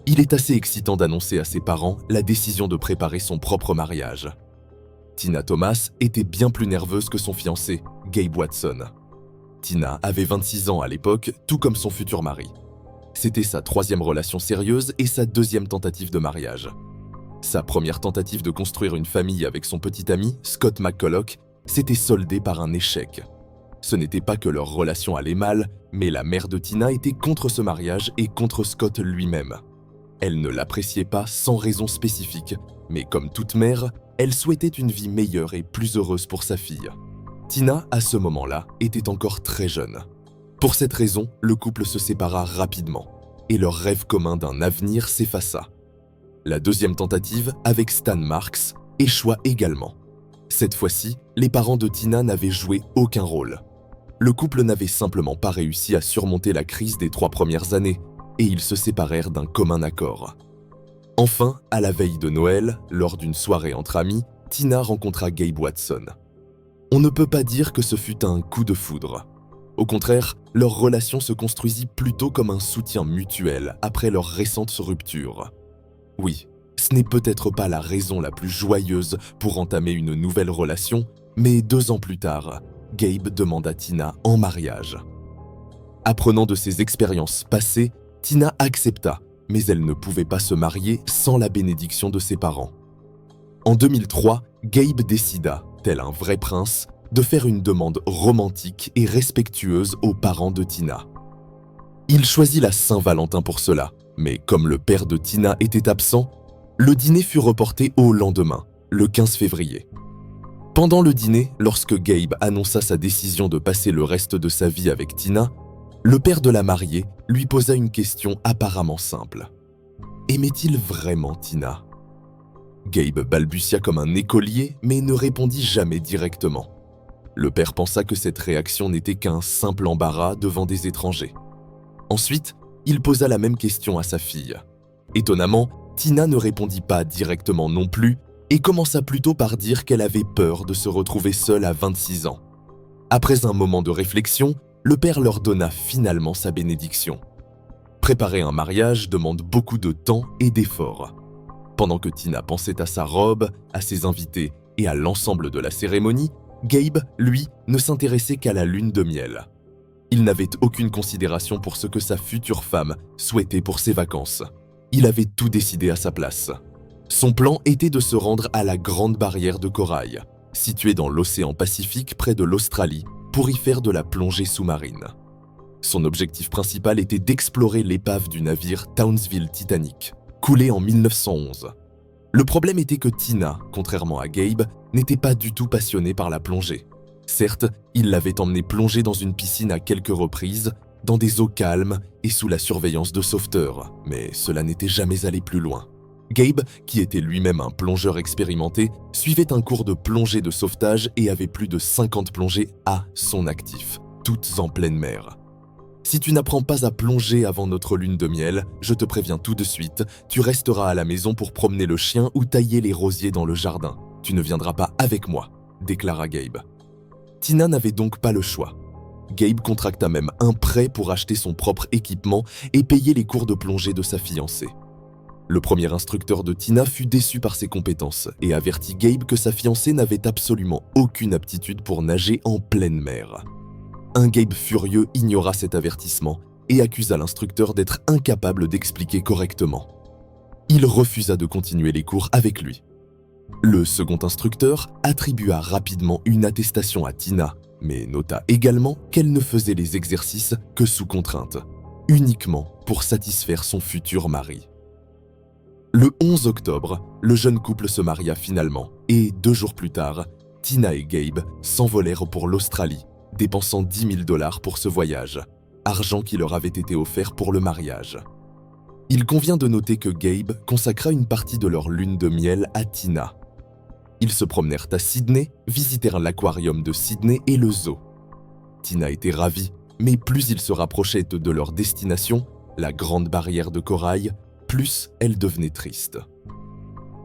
Il est assez excitant d'annoncer à ses parents la décision de préparer son propre mariage. Tina Thomas était bien plus nerveuse que son fiancé, Gabe Watson. Tina avait 26 ans à l'époque, tout comme son futur mari. C'était sa troisième relation sérieuse et sa deuxième tentative de mariage. Sa première tentative de construire une famille avec son petit ami, Scott McCulloch, s'était soldée par un échec. Ce n'était pas que leur relation allait mal, mais la mère de Tina était contre ce mariage et contre Scott lui-même. Elle ne l'appréciait pas sans raison spécifique, mais comme toute mère, elle souhaitait une vie meilleure et plus heureuse pour sa fille. Tina, à ce moment-là, était encore très jeune. Pour cette raison, le couple se sépara rapidement, et leur rêve commun d'un avenir s'effaça. La deuxième tentative, avec Stan Marks, échoua également. Cette fois-ci, les parents de Tina n'avaient joué aucun rôle. Le couple n'avait simplement pas réussi à surmonter la crise des 3 premières années, et ils se séparèrent d'un commun accord. Enfin, à la veille de Noël, lors d'une soirée entre amis, Tina rencontra Gabe Watson. On ne peut pas dire que ce fut un coup de foudre. Au contraire, leur relation se construisit plutôt comme un soutien mutuel après leur récente rupture. Oui, ce n'est peut-être pas la raison la plus joyeuse pour entamer une nouvelle relation, mais 2 ans plus tard, Gabe demanda Tina en mariage. Apprenant de ses expériences passées, Tina accepta, mais elle ne pouvait pas se marier sans la bénédiction de ses parents. En 2003, Gabe décida, tel un vrai prince, de faire une demande romantique et respectueuse aux parents de Tina. Il choisit la Saint-Valentin pour cela, mais comme le père de Tina était absent, le dîner fut reporté au lendemain, le 15 février. Pendant le dîner, lorsque Gabe annonça sa décision de passer le reste de sa vie avec Tina, le père de la mariée lui posa une question apparemment simple. Aimait-il vraiment Tina ? Gabe balbutia comme un écolier, mais ne répondit jamais directement. Le père pensa que cette réaction n'était qu'un simple embarras devant des étrangers. Ensuite, il posa la même question à sa fille. Étonnamment, Tina ne répondit pas directement non plus et commença plutôt par dire qu'elle avait peur de se retrouver seule à 26 ans. Après un moment de réflexion, le père leur donna finalement sa bénédiction. Préparer un mariage demande beaucoup de temps et d'efforts. Pendant que Tina pensait à sa robe, à ses invités et à l'ensemble de la cérémonie, Gabe, lui, ne s'intéressait qu'à la lune de miel. Il n'avait aucune considération pour ce que sa future femme souhaitait pour ses vacances. Il avait tout décidé à sa place. Son plan était de se rendre à la Grande Barrière de Corail, située dans l'océan Pacifique près de l'Australie, pour y faire de la plongée sous-marine. Son objectif principal était d'explorer l'épave du navire Townsville Titanic, coulé en 1911. Le problème était que Tina, contrairement à Gabe, n'était pas du tout passionnée par la plongée. Certes, il l'avait emmenée plonger dans une piscine à quelques reprises, dans des eaux calmes et sous la surveillance de sauveteurs, mais cela n'était jamais allé plus loin. Gabe, qui était lui-même un plongeur expérimenté, suivait un cours de plongée de sauvetage et avait plus de 50 plongées à son actif, toutes en pleine mer. Si tu n'apprends pas à plonger avant notre lune de miel, je te préviens tout de suite, tu resteras à la maison pour promener le chien ou tailler les rosiers dans le jardin. Tu ne viendras pas avec moi, déclara Gabe. Tina n'avait donc pas le choix. Gabe contracta même un prêt pour acheter son propre équipement et payer les cours de plongée de sa fiancée. Le premier instructeur de Tina fut déçu par ses compétences et avertit Gabe que sa fiancée n'avait absolument aucune aptitude pour nager en pleine mer. Un Gabe furieux ignora cet avertissement et accusa l'instructeur d'être incapable d'expliquer correctement. Il refusa de continuer les cours avec lui. Le second instructeur attribua rapidement une attestation à Tina, mais nota également qu'elle ne faisait les exercices que sous contrainte, uniquement pour satisfaire son futur mari. Le 11 octobre, le jeune couple se maria finalement et 2 jours plus tard, Tina et Gabe s'envolèrent pour l'Australie, dépensant $10 000 pour ce voyage, argent qui leur avait été offert pour le mariage. Il convient de noter que Gabe consacra une partie de leur lune de miel à Tina. Ils se promenèrent à Sydney, visitèrent l'aquarium de Sydney et le zoo. Tina était ravie, mais plus ils se rapprochaient de leur destination, la Grande Barrière de Corail, plus elle devenait triste.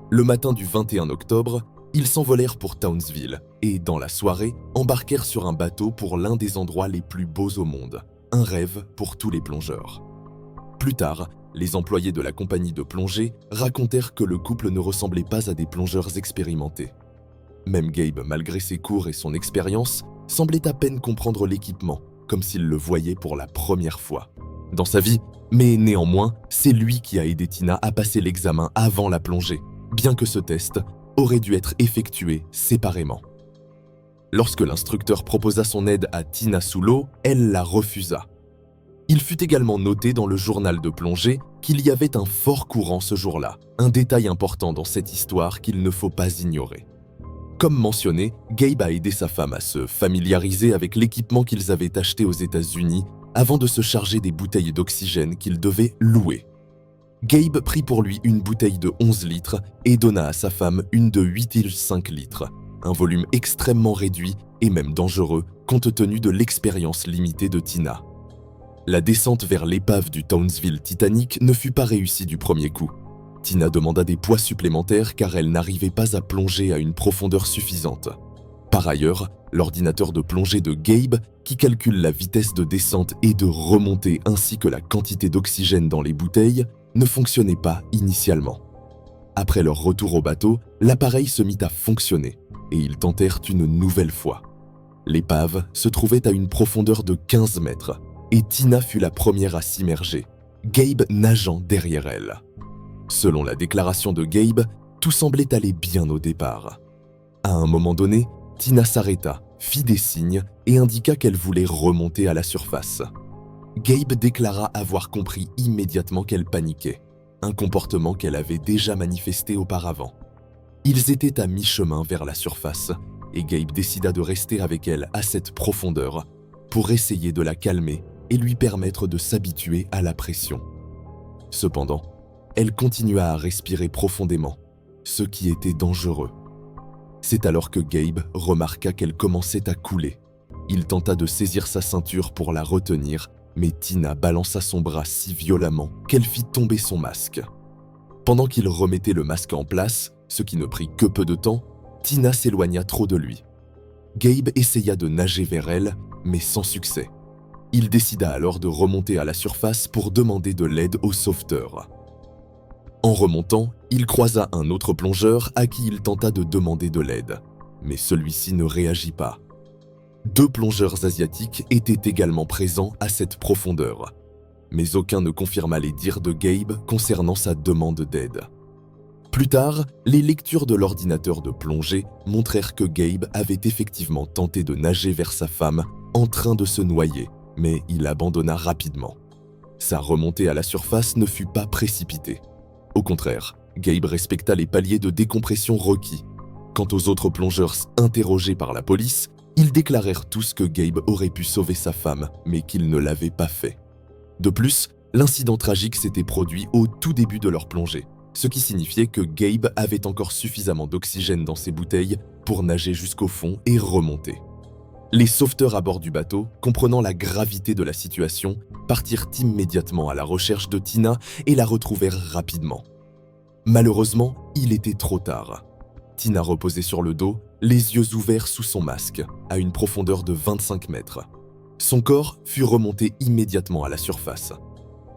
Le matin du 21 octobre, ils s'envolèrent pour Townsville et, dans la soirée, embarquèrent sur un bateau pour l'un des endroits les plus beaux au monde, un rêve pour tous les plongeurs. Plus tard, Les employés de la compagnie de plongée racontèrent que le couple ne ressemblait pas à des plongeurs expérimentés. Même Gabe, malgré ses cours et son expérience, semblait à peine comprendre l'équipement, comme s'il le voyait pour la première fois dans sa vie. Mais néanmoins, c'est lui qui a aidé Tina à passer l'examen avant la plongée, bien que ce test aurait dû être effectué séparément. Lorsque l'instructeur proposa son aide à Tina sous l'eau, elle la refusa. Il fut également noté dans le journal de plongée qu'il y avait un fort courant ce jour-là, un détail important dans cette histoire qu'il ne faut pas ignorer. Comme mentionné, Gabe a aidé sa femme à se familiariser avec l'équipement qu'ils avaient acheté aux États-Unis avant de se charger des bouteilles d'oxygène qu'il devait louer. Gabe prit pour lui une bouteille de 11 litres et donna à sa femme une de 8,5 litres, un volume extrêmement réduit et même dangereux compte tenu de l'expérience limitée de Tina. La descente vers l'épave du Townsville Titanic ne fut pas réussie du premier coup. Tina demanda des poids supplémentaires car elle n'arrivait pas à plonger à une profondeur suffisante. Par ailleurs, l'ordinateur de plongée de Gabe, qui calcule la vitesse de descente et de remontée ainsi que la quantité d'oxygène dans les bouteilles, ne fonctionnait pas initialement. Après leur retour au bateau, l'appareil se mit à fonctionner et ils tentèrent une nouvelle fois. L'épave se trouvait à une profondeur de 15 mètres et Tina fut la première à s'immerger, Gabe nageant derrière elle. Selon la déclaration de Gabe, tout semblait aller bien au départ. À un moment donné, Tina s'arrêta, fit des signes et indiqua qu'elle voulait remonter à la surface. Gabe déclara avoir compris immédiatement qu'elle paniquait, un comportement qu'elle avait déjà manifesté auparavant. Ils étaient à mi-chemin vers la surface et Gabe décida de rester avec elle à cette profondeur pour essayer de la calmer et lui permettre de s'habituer à la pression. Cependant, elle continua à respirer profondément, ce qui était dangereux. C'est alors que Gabe remarqua qu'elle commençait à couler. Il tenta de saisir sa ceinture pour la retenir, mais Tina balança son bras si violemment qu'elle fit tomber son masque. Pendant qu'il remettait le masque en place, ce qui ne prit que peu de temps, Tina s'éloigna trop de lui. Gabe essaya de nager vers elle, mais sans succès. Il décida alors de remonter à la surface pour demander de l'aide au sauveteur. En remontant, il croisa un autre plongeur à qui il tenta de demander de l'aide, mais celui-ci ne réagit pas. 2 plongeurs asiatiques étaient également présents à cette profondeur, mais aucun ne confirma les dires de Gabe concernant sa demande d'aide. Plus tard, les lectures de l'ordinateur de plongée montrèrent que Gabe avait effectivement tenté de nager vers sa femme en train de se noyer, mais il abandonna rapidement. Sa remontée à la surface ne fut pas précipitée. Au contraire, Gabe respecta les paliers de décompression requis. Quant aux autres plongeurs interrogés par la police, ils déclarèrent tous que Gabe aurait pu sauver sa femme, mais qu'il ne l'avait pas fait. De plus, l'incident tragique s'était produit au tout début de leur plongée, ce qui signifiait que Gabe avait encore suffisamment d'oxygène dans ses bouteilles pour nager jusqu'au fond et remonter. Les sauveteurs à bord du bateau, comprenant la gravité de la situation, partirent immédiatement à la recherche de Tina et la retrouvèrent rapidement. Malheureusement, il était trop tard. Tina reposait sur le dos, les yeux ouverts sous son masque, à une profondeur de 25 mètres. Son corps fut remonté immédiatement à la surface.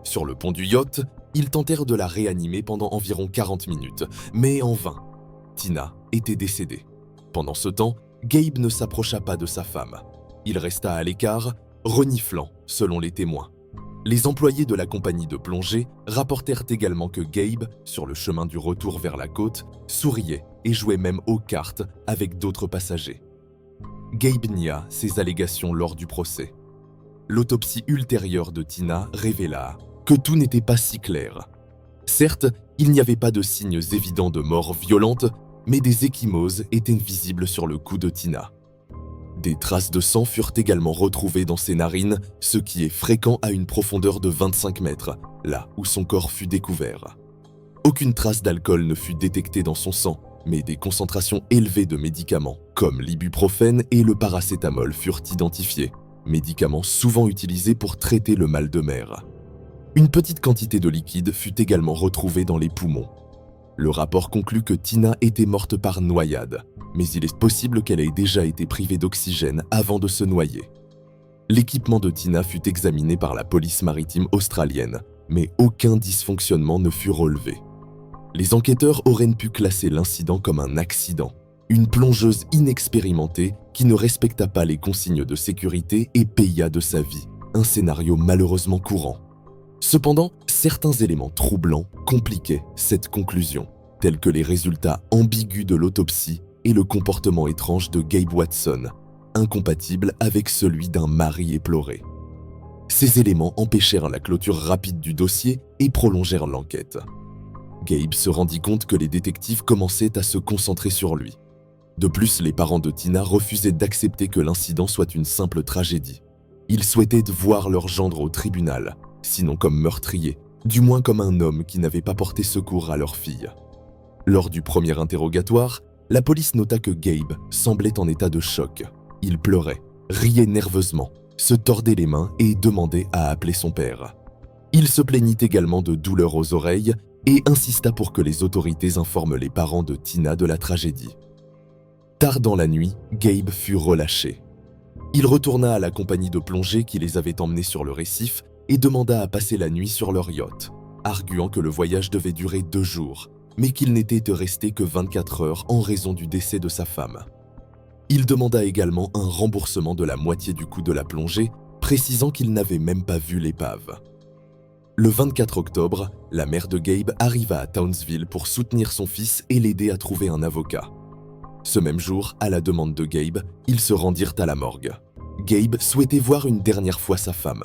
Sur le pont du yacht, ils tentèrent de la réanimer pendant environ 40 minutes, mais en vain. Tina était décédée. Pendant ce temps, Gabe ne s'approcha pas de sa femme. Il resta à l'écart, reniflant, selon les témoins. Les employés de la compagnie de plongée rapportèrent également que Gabe, sur le chemin du retour vers la côte, souriait et jouait même aux cartes avec d'autres passagers. Gabe nia ces allégations lors du procès. L'autopsie ultérieure de Tina révéla que tout n'était pas si clair. Certes, il n'y avait pas de signes évidents de mort violente, mais des ecchymoses étaient visibles sur le cou de Tina. Des traces de sang furent également retrouvées dans ses narines, ce qui est fréquent à une profondeur de 25 mètres, là où son corps fut découvert. Aucune trace d'alcool ne fut détectée dans son sang, mais des concentrations élevées de médicaments, comme l'ibuprofène et le paracétamol, furent identifiées, médicaments souvent utilisés pour traiter le mal de mer. Une petite quantité de liquide fut également retrouvée dans les poumons. Le rapport conclut que Tina était morte par noyade, mais il est possible qu'elle ait déjà été privée d'oxygène avant de se noyer. L'équipement de Tina fut examiné par la police maritime australienne, mais aucun dysfonctionnement ne fut relevé. Les enquêteurs auraient pu classer l'incident comme un accident, une plongeuse inexpérimentée qui ne respecta pas les consignes de sécurité et paya de sa vie, un scénario malheureusement courant. Cependant, certains éléments troublants compliquaient cette conclusion, tels que les résultats ambigus de l'autopsie et le comportement étrange de Gabe Watson, incompatible avec celui d'un mari éploré. Ces éléments empêchèrent la clôture rapide du dossier et prolongèrent l'enquête. Gabe se rendit compte que les détectives commençaient à se concentrer sur lui. De plus, les parents de Tina refusaient d'accepter que l'incident soit une simple tragédie. Ils souhaitaient voir leur gendre au tribunal, sinon comme meurtrier, du moins comme un homme qui n'avait pas porté secours à leur fille. Lors du premier interrogatoire, la police nota que Gabe semblait en état de choc. Il pleurait, riait nerveusement, se tordait les mains et demandait à appeler son père. Il se plaignit également de douleurs aux oreilles et insista pour que les autorités informent les parents de Tina de la tragédie. Tard dans la nuit, Gabe fut relâché. Il retourna à la compagnie de plongée qui les avait emmenés sur le récif et demanda à passer la nuit sur leur yacht, arguant que le voyage devait durer 2 jours, mais qu'il n'était resté que 24 heures en raison du décès de sa femme. Il demanda également un remboursement de la moitié du coût de la plongée, précisant qu'il n'avait même pas vu l'épave. Le 24 octobre, la mère de Gabe arriva à Townsville pour soutenir son fils et l'aider à trouver un avocat. Ce même jour, à la demande de Gabe, ils se rendirent à la morgue. Gabe souhaitait voir une dernière fois sa femme.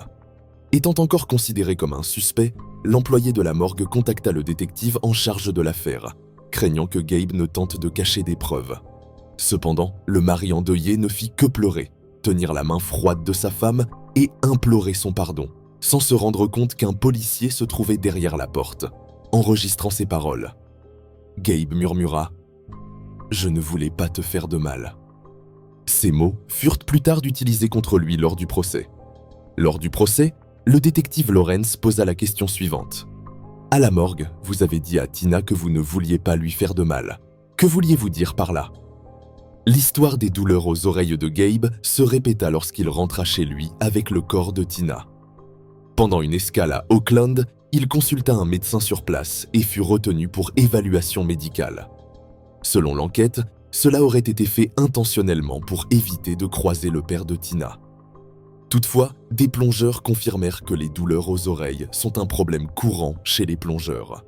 Étant encore considéré comme un suspect, l'employé de la morgue contacta le détective en charge de l'affaire, craignant que Gabe ne tente de cacher des preuves. Cependant, le mari endeuillé ne fit que pleurer, tenir la main froide de sa femme et implorer son pardon, sans se rendre compte qu'un policier se trouvait derrière la porte, enregistrant ses paroles. Gabe murmura « Je ne voulais pas te faire de mal ». Ces mots furent plus tard utilisés contre lui lors du procès. Lors du procès, le détective Lawrence posa la question suivante. « À la morgue, vous avez dit à Tina que vous ne vouliez pas lui faire de mal. Que vouliez-vous dire par là ?» L'histoire des douleurs aux oreilles de Gabe se répéta lorsqu'il rentra chez lui avec le corps de Tina. Pendant une escale à Auckland, il consulta un médecin sur place et fut retenu pour évaluation médicale. Selon l'enquête, cela aurait été fait intentionnellement pour éviter de croiser le père de Tina. Toutefois, des plongeurs confirmèrent que les douleurs aux oreilles sont un problème courant chez les plongeurs.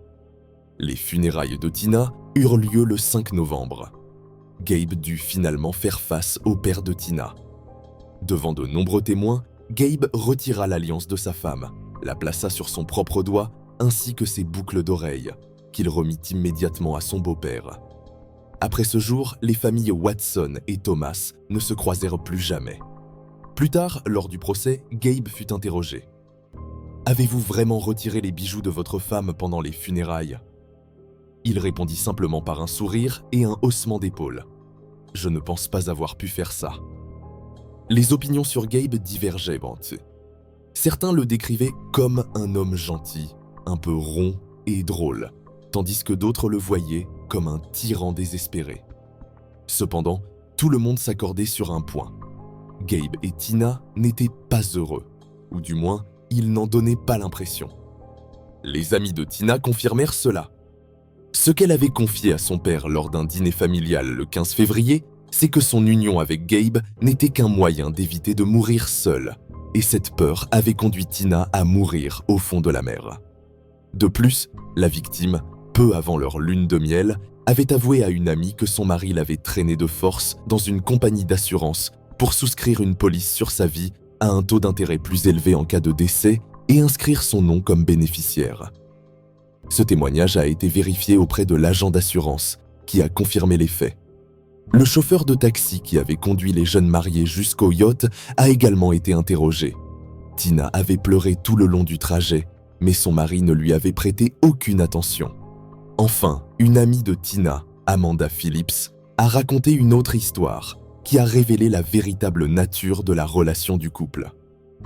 Les funérailles de Tina eurent lieu le 5 novembre. Gabe dut finalement faire face au père de Tina. Devant de nombreux témoins, Gabe retira l'alliance de sa femme, la plaça sur son propre doigt ainsi que ses boucles d'oreilles, qu'il remit immédiatement à son beau-père. Après ce jour, les familles Watson et Thomas ne se croisèrent plus jamais. Plus tard, lors du procès, Gabe fut interrogé. « Avez-vous vraiment retiré les bijoux de votre femme pendant les funérailles ?» Il répondit simplement par un sourire et un haussement d'épaule. « Je ne pense pas avoir pu faire ça. » Les opinions sur Gabe divergeaient. Certains le décrivaient comme un homme gentil, un peu rond et drôle, tandis que d'autres le voyaient comme un tyran désespéré. Cependant, tout le monde s'accordait sur un point. Gabe et Tina n'étaient pas heureux, ou du moins, ils n'en donnaient pas l'impression. Les amis de Tina confirmèrent cela. Ce qu'elle avait confié à son père lors d'un dîner familial le 15 février, c'est que son union avec Gabe n'était qu'un moyen d'éviter de mourir seule, et cette peur avait conduit Tina à mourir au fond de la mer. De plus, la victime, peu avant leur lune de miel, avait avoué à une amie que son mari l'avait traînée de force dans une compagnie d'assurance pour souscrire une police sur sa vie à un taux d'intérêt plus élevé en cas de décès et inscrire son nom comme bénéficiaire. Ce témoignage a été vérifié auprès de l'agent d'assurance qui a confirmé les faits. Le chauffeur de taxi qui avait conduit les jeunes mariés jusqu'au yacht a également été interrogé. Tina avait pleuré tout le long du trajet, mais son mari ne lui avait prêté aucune attention. Enfin, une amie de Tina, Amanda Phillips, a raconté une autre histoire qui a révélé la véritable nature de la relation du couple.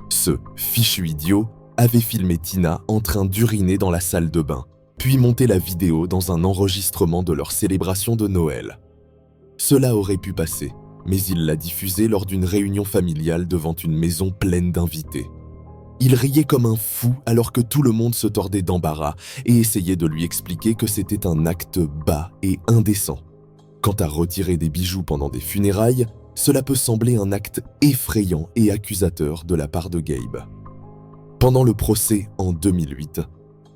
Ce fichu idiot avait filmé Tina en train d'uriner dans la salle de bain, puis monté la vidéo dans un enregistrement de leur célébration de Noël. Cela aurait pu passer, mais il l'a diffusé lors d'une réunion familiale devant une maison pleine d'invités. Il riait comme un fou alors que tout le monde se tordait d'embarras et essayait de lui expliquer que c'était un acte bas et indécent. Quant à retirer des bijoux pendant des funérailles, cela peut sembler un acte effrayant et accusateur de la part de Gabe. Pendant le procès en 2008,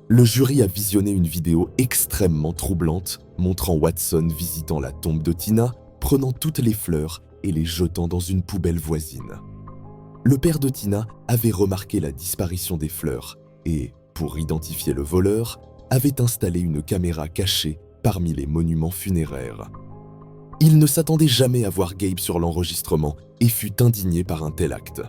le jury a visionné une vidéo extrêmement troublante montrant Watson visitant la tombe de Tina, prenant toutes les fleurs et les jetant dans une poubelle voisine. Le père de Tina avait remarqué la disparition des fleurs et, pour identifier le voleur, avait installé une caméra cachée parmi les monuments funéraires. Il ne s'attendait jamais à voir Gabe sur l'enregistrement et fut indigné par un tel acte.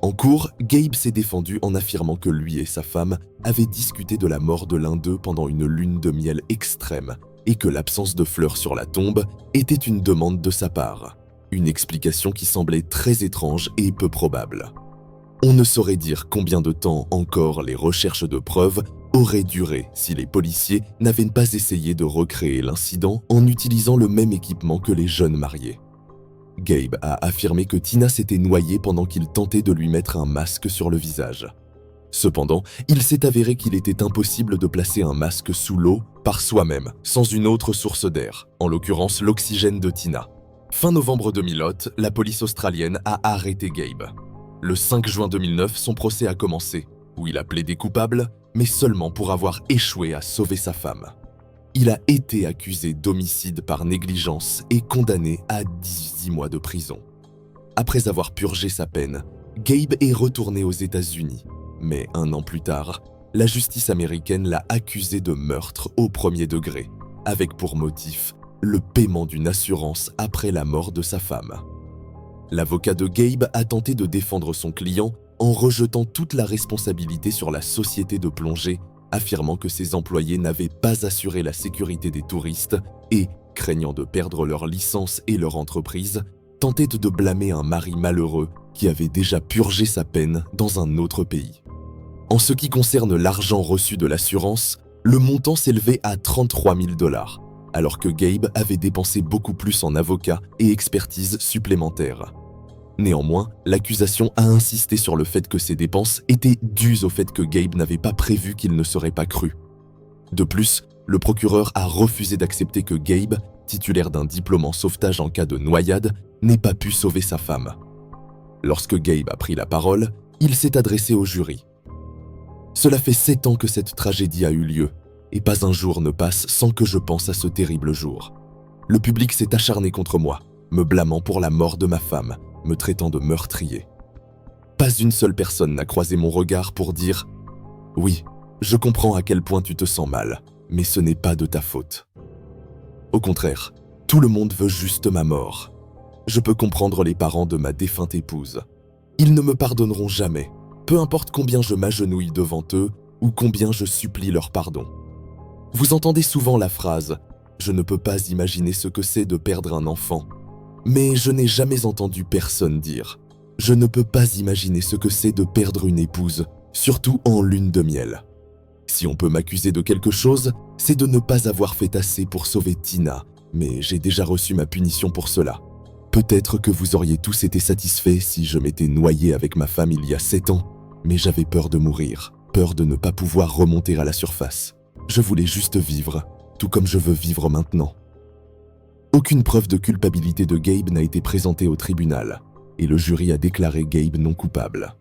En cours, Gabe s'est défendu en affirmant que lui et sa femme avaient discuté de la mort de l'un d'eux pendant une lune de miel extrême et que l'absence de fleurs sur la tombe était une demande de sa part. Une explication qui semblait très étrange et peu probable. On ne saurait dire combien de temps encore les recherches de preuves auraient duré si les policiers n'avaient pas essayé de recréer l'incident en utilisant le même équipement que les jeunes mariés. Gabe a affirmé que Tina s'était noyée pendant qu'il tentait de lui mettre un masque sur le visage. Cependant, il s'est avéré qu'il était impossible de placer un masque sous l'eau par soi-même, sans une autre source d'air, en l'occurrence l'oxygène de Tina. Fin novembre 2008, la police australienne a arrêté Gabe. Le 5 juin 2009, son procès a commencé, où il a plaidé coupable, mais seulement pour avoir échoué à sauver sa femme. Il a été accusé d'homicide par négligence et condamné à 18 mois de prison. Après avoir purgé sa peine, Gabe est retourné aux États-Unis, mais un an plus tard, la justice américaine l'a accusé de meurtre au premier degré, avec pour motif le paiement d'une assurance après la mort de sa femme. L'avocat de Gabe a tenté de défendre son client en rejetant toute la responsabilité sur la société de plongée, affirmant que ses employés n'avaient pas assuré la sécurité des touristes et, craignant de perdre leur licence et leur entreprise, tentait de blâmer un mari malheureux qui avait déjà purgé sa peine dans un autre pays. En ce qui concerne l'argent reçu de l'assurance, le montant s'élevait à 33 000 $, alors que Gabe avait dépensé beaucoup plus en avocats et expertise supplémentaires. Néanmoins, l'accusation a insisté sur le fait que ces dépenses étaient dues au fait que Gabe n'avait pas prévu qu'il ne serait pas cru. De plus, le procureur a refusé d'accepter que Gabe, titulaire d'un diplôme en sauvetage en cas de noyade, n'ait pas pu sauver sa femme. Lorsque Gabe a pris la parole, il s'est adressé au jury. « Cela fait 7 ans que cette tragédie a eu lieu, et pas un jour ne passe sans que je pense à ce terrible jour. Le public s'est acharné contre moi, me blâmant pour la mort de ma femme, me traitant de meurtrier. Pas une seule personne n'a croisé mon regard pour dire « Oui, je comprends à quel point tu te sens mal, mais ce n'est pas de ta faute. » Au contraire, tout le monde veut juste ma mort. Je peux comprendre les parents de ma défunte épouse. Ils ne me pardonneront jamais, peu importe combien je m'agenouille devant eux ou combien je supplie leur pardon. Vous entendez souvent la phrase « Je ne peux pas imaginer ce que c'est de perdre un enfant », mais je n'ai jamais entendu personne dire « Je ne peux pas imaginer ce que c'est de perdre une épouse, surtout en lune de miel ». Si on peut m'accuser de quelque chose, c'est de ne pas avoir fait assez pour sauver Tina, mais j'ai déjà reçu ma punition pour cela. Peut-être que vous auriez tous été satisfaits si je m'étais noyé avec ma femme il y a 7 ans, mais j'avais peur de mourir, peur de ne pas pouvoir remonter à la surface. Je voulais juste vivre, tout comme je veux vivre maintenant. Aucune preuve de culpabilité de Gabe n'a été présentée au tribunal, et le jury a déclaré Gabe non coupable.